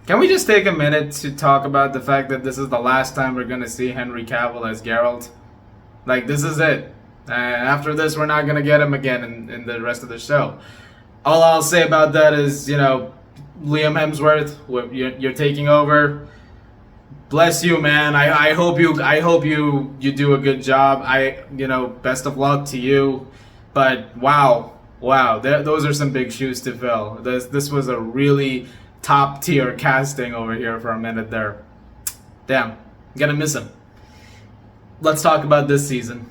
Can we just take a minute to talk about the fact that this is the last time we're gonna see Henry Cavill as Geralt? Like, this is it. And after this, we're not gonna get him again in the rest of the show. All I'll say about that is, Liam Hemsworth, you're taking over. Bless you, man. I hope you do a good job. Best of luck to you. But wow, those are some big shoes to fill. This was a really top tier casting over here for a minute there. Damn, I'm gonna miss him. Let's talk about this season.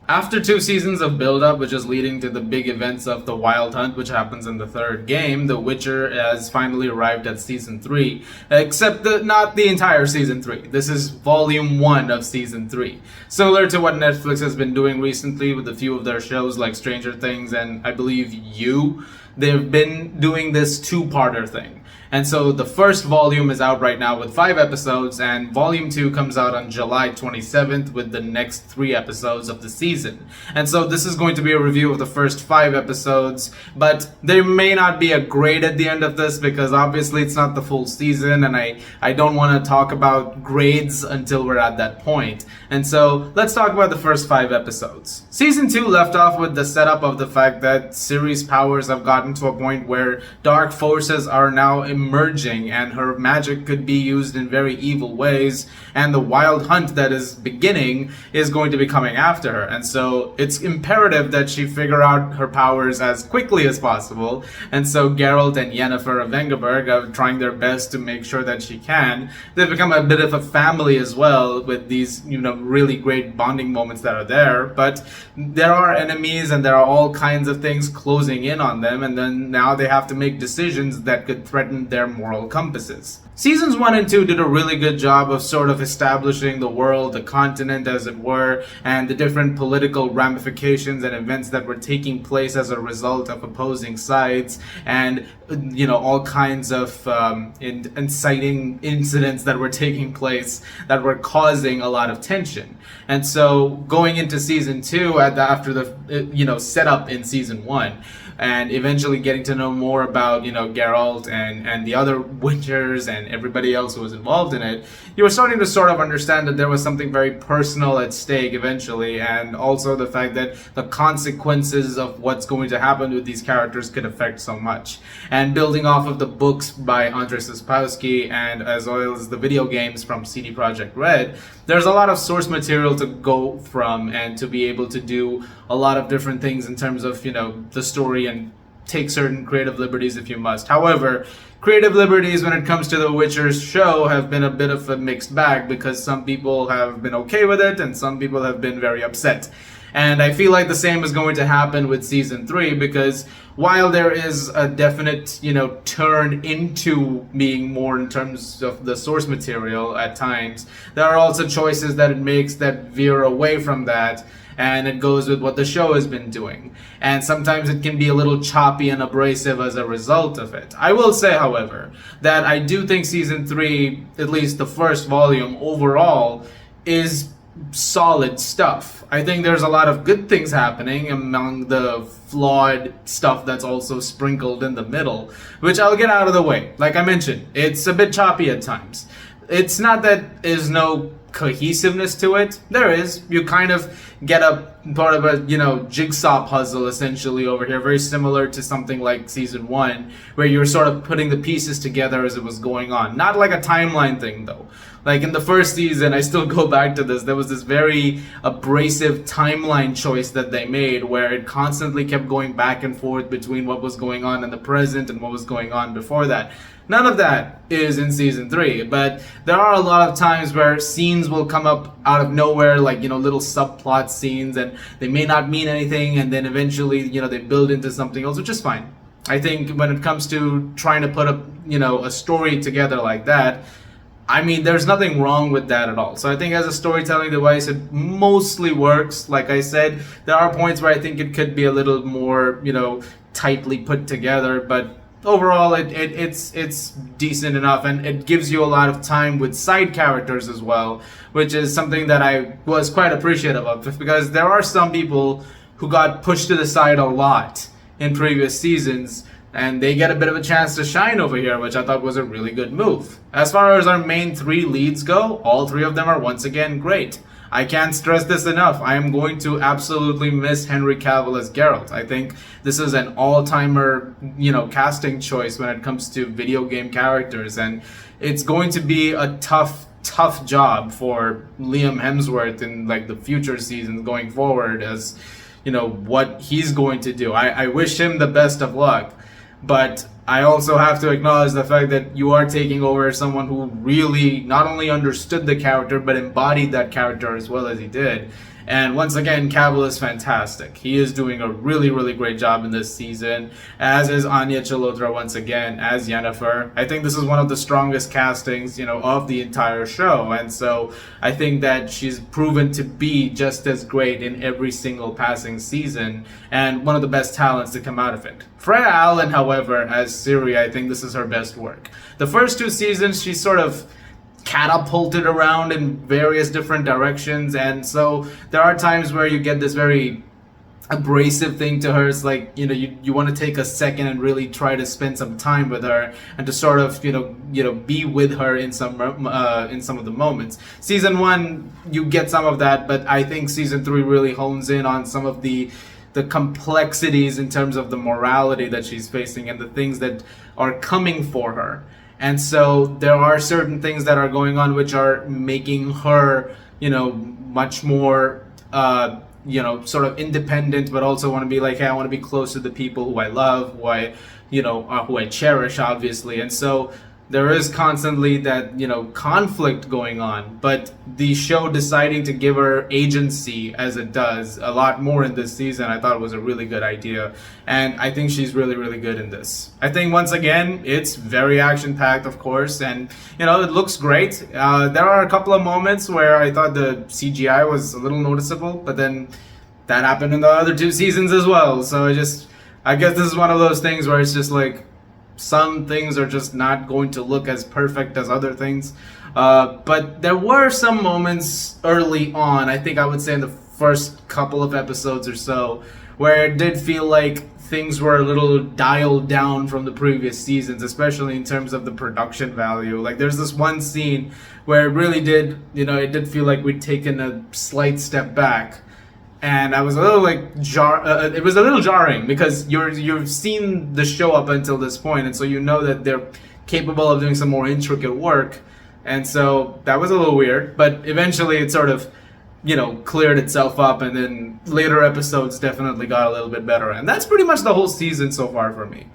After 2 seasons of build-up, which is leading to the big events of the Wild Hunt, which happens in the third game, The Witcher has finally arrived at Season 3. Except not the entire Season 3. This is Volume 1 of Season 3. Similar to what Netflix has been doing recently with a few of their shows like Stranger Things and I believe You. They've been doing this two-parter thing. And so the first volume is out right now with 5 episodes, and volume 2 comes out on July 27th with the next 3 episodes of the season. And so this is going to be a review of the first 5 episodes, but there may not be a grade at the end of this because obviously it's not the full season, and I don't want to talk about grades until we're at that point. And so let's talk about the first 5 episodes. Season 2 left off with the setup of the fact that Ciri's powers have gotten to a point where dark forces are now emerging and her magic could be used in very evil ways, and the Wild Hunt that is beginning is going to be coming after her. And so it's imperative that she figure out her powers as quickly as possible. And so Geralt and Yennefer of Vengerberg are trying their best to make sure that she can. They've become a bit of a family as well with these, really great bonding moments that are there. But there are enemies and there are all kinds of things closing in on them, and then now they have to make decisions that could threaten their moral compasses. Seasons 1 and 2 did a really good job of sort of establishing the world, the continent as it were, and the different political ramifications and events that were taking place as a result of opposing sides, and all kinds of inciting incidents that were taking place that were causing a lot of tension. And so going into season 2 after the setup in season 1, and eventually getting to know more about, Geralt and the other Witchers and everybody else who was involved in it, you were starting to sort of understand that there was something very personal at stake eventually, and also the fact that the consequences of what's going to happen with these characters could affect so much. And building off of the books by Andrzej Sapkowski and as well as the video games from CD Projekt Red, there's a lot of source material to go from and to be able to do a lot of different things in terms of, the story and take certain creative liberties if you must. However, creative liberties when it comes to the Witcher's show have been a bit of a mixed bag because some people have been okay with it and some people have been very upset. And I feel like the same is going to happen with season 3 because while there is a definite, turn into being more in terms of the source material at times, there are also choices that it makes that veer away from that, and it goes with what the show has been doing. And sometimes it can be a little choppy and abrasive as a result of it. I will say, however, that I do think season 3, at least the first volume overall, is solid stuff. I think there's a lot of good things happening among the flawed stuff that's also sprinkled in the middle, which I'll get out of the way. Like I mentioned, it's a bit choppy at times. It's not that there's no cohesiveness to it. There is. You kind of get a part of a jigsaw puzzle essentially over here, very similar to something like season 1, where you're sort of putting the pieces together as it was going on. Not like a timeline thing though. Like in the first season, I still go back to this, there was this very abrasive timeline choice that they made where it constantly kept going back and forth between what was going on in the present and what was going on before that. None of that is in season 3, but there are a lot of times where scenes will come up out of nowhere, like, little subplot scenes, and they may not mean anything, and then eventually, they build into something else, which is fine. I think when it comes to trying to put a story together like that, I mean, there's nothing wrong with that at all. So I think as a storytelling device, it mostly works. Like I said, there are points where I think it could be a little more, tightly put together, but overall it's decent enough, and it gives you a lot of time with side characters as well, which is something that I was quite appreciative of, because there are some people who got pushed to the side a lot in previous seasons, and they get a bit of a chance to shine over here, which I thought was a really good move. As far as our main three leads go, all three of them are once again great. I can't stress this enough. I am going to absolutely miss Henry Cavill as Geralt. I think this is an all-timer, casting choice when it comes to video game characters, and it's going to be a tough job for Liam Hemsworth in like the future seasons going forward, as what he's going to do. I wish him the best of luck, but I also have to acknowledge the fact that you are taking over someone who really not only understood the character, but embodied that character as well as he did. And once again, Cavill is fantastic. He is doing a really, really great job in this season, as is Anya Chalotra once again as Yennefer. I think this is one of the strongest castings, of the entire show. And so I think that she's proven to be just as great in every single passing season, and one of the best talents to come out of it. Freya Allen, however, as Ciri, I think this is her best work. The first two seasons, she sort of catapulted around in various different directions, and so there are times where you get this very abrasive thing to her. It's like you want to take a second and really try to spend some time with her and to sort of be with her in some of the moments. Season 1 you get some of that, but I think season 3 really hones in on some of the complexities in terms of the morality that she's facing and the things that are coming for her. And so there are certain things that are going on which are making her, much more, sort of independent, but also want to be like, hey, I want to be close to the people who I love, who I cherish, obviously. And so there is constantly that, conflict going on, but the show deciding to give her agency as it does a lot more in this season, I thought was a really good idea. And I think she's really, really good in this. I think once again, it's very action-packed, of course, and, it looks great. There are a couple of moments where I thought the CGI was a little noticeable, but then that happened in the other two seasons as well. So I guess this is one of those things where it's just like, some things are just not going to look as perfect as other things. But there were some moments early on, I think I would say in the first couple of episodes or so, where it did feel like things were a little dialed down from the previous seasons, especially in terms of the production value. Like there's this one scene where it really did, it did feel like we'd taken a slight step back. And I was a little it was a little jarring because you've seen the show up until this point, and so that they're capable of doing some more intricate work, and so that was a little weird. But eventually, it sort of cleared itself up, and then later episodes definitely got a little bit better, and that's pretty much the whole season so far for me.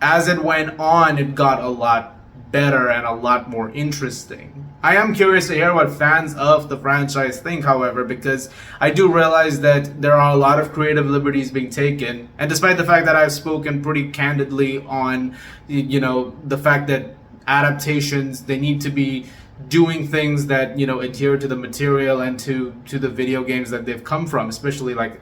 As it went on, it got a lot better and a lot more interesting. I am curious to hear what fans of the franchise think, however, because I do realize that there are a lot of creative liberties being taken, and despite the fact that I've spoken pretty candidly on the fact that adaptations, they need to be doing things that adhere to the material and to the video games that they've come from, especially like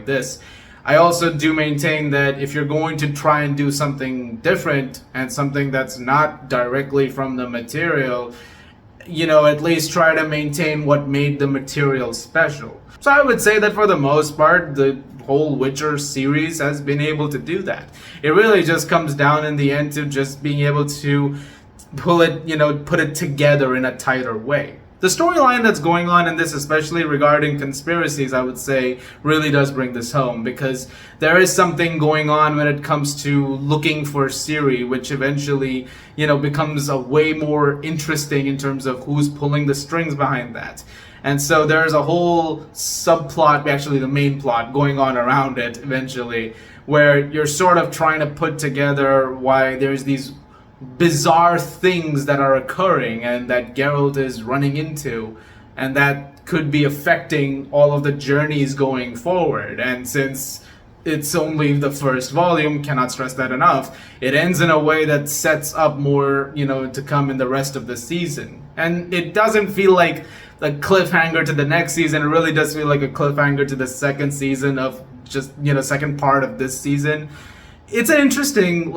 this. I also do maintain that if you're going to try and do something different and something that's not directly from the material, at least try to maintain what made the material special. So I would say that for the most part, the whole Witcher series has been able to do that. It really just comes down in the end to just being able to put it together in a tighter way. The storyline that's going on in this, especially regarding conspiracies, I would say really does bring this home, because there is something going on when it comes to looking for Ciri, which eventually, becomes a way more interesting in terms of who's pulling the strings behind that. And so there's a whole subplot, actually the main plot, going on around it eventually, where you're sort of trying to put together why there's these bizarre things that are occurring and that Geralt is running into, and that could be affecting all of the journeys going forward. And since it's only the first volume, cannot stress that enough, it ends in a way that sets up more, to come in the rest of the season. And it doesn't feel like a cliffhanger to the next season. It really does feel like a cliffhanger to the second season of just, second part of this season. It's an interesting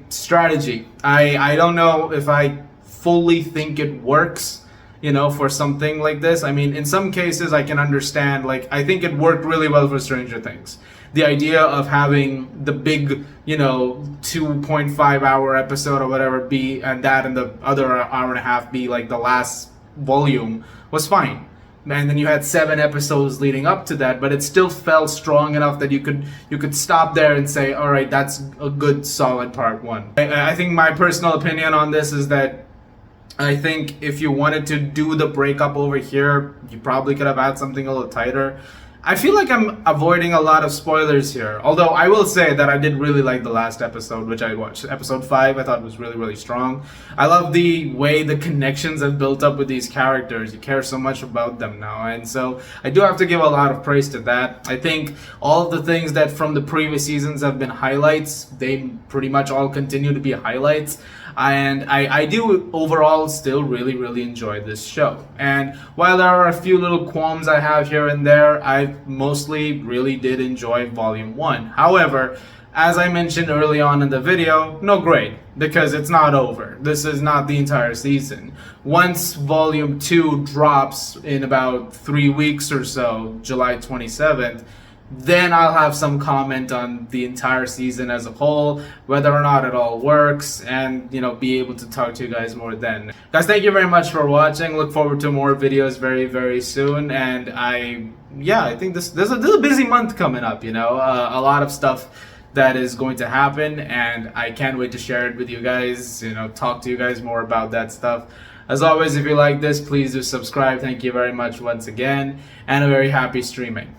strategy. I don't know if I fully think it works for something like this. I mean, in some cases I can understand, like, I think it worked really well for Stranger Things. The idea of having the big, 2.5 hour episode or whatever be, and the other hour and a half be like the last volume, was fine. And then you had 7 episodes leading up to that, but it still felt strong enough that you could stop there and say, all right, that's a good solid part one. I think my personal opinion on this is that I think if you wanted to do the breakup over here, you probably could have had something a little tighter. I feel like I'm avoiding a lot of spoilers here. Although I will say that I did really like the last episode, which I watched. Episode 5, I thought was really, really strong. I love the way the connections have built up with these characters. You care so much about them now. And so I do have to give a lot of praise to that. I think all of the things that from the previous seasons have been highlights, they pretty much all continue to be highlights. And I do overall still really, really enjoy this show. And while there are a few little qualms I have here and there, I mostly really did enjoy Volume 1. However, as I mentioned early on in the video, no grade, because it's not over. This is not the entire season. Once Volume 2 drops in about 3 weeks or so, July 27th, then I'll have some comment on the entire season as a whole, whether or not it all works, and be able to talk to you guys more then. Guys, thank you very much for watching. Look forward to more videos very, very soon. And I think this is a busy month coming up. A lot of stuff that is going to happen, and I can't wait to share it with you guys. Talk to you guys more about that stuff. As always, if you like this, please do subscribe. Thank you very much once again, and a very happy streaming.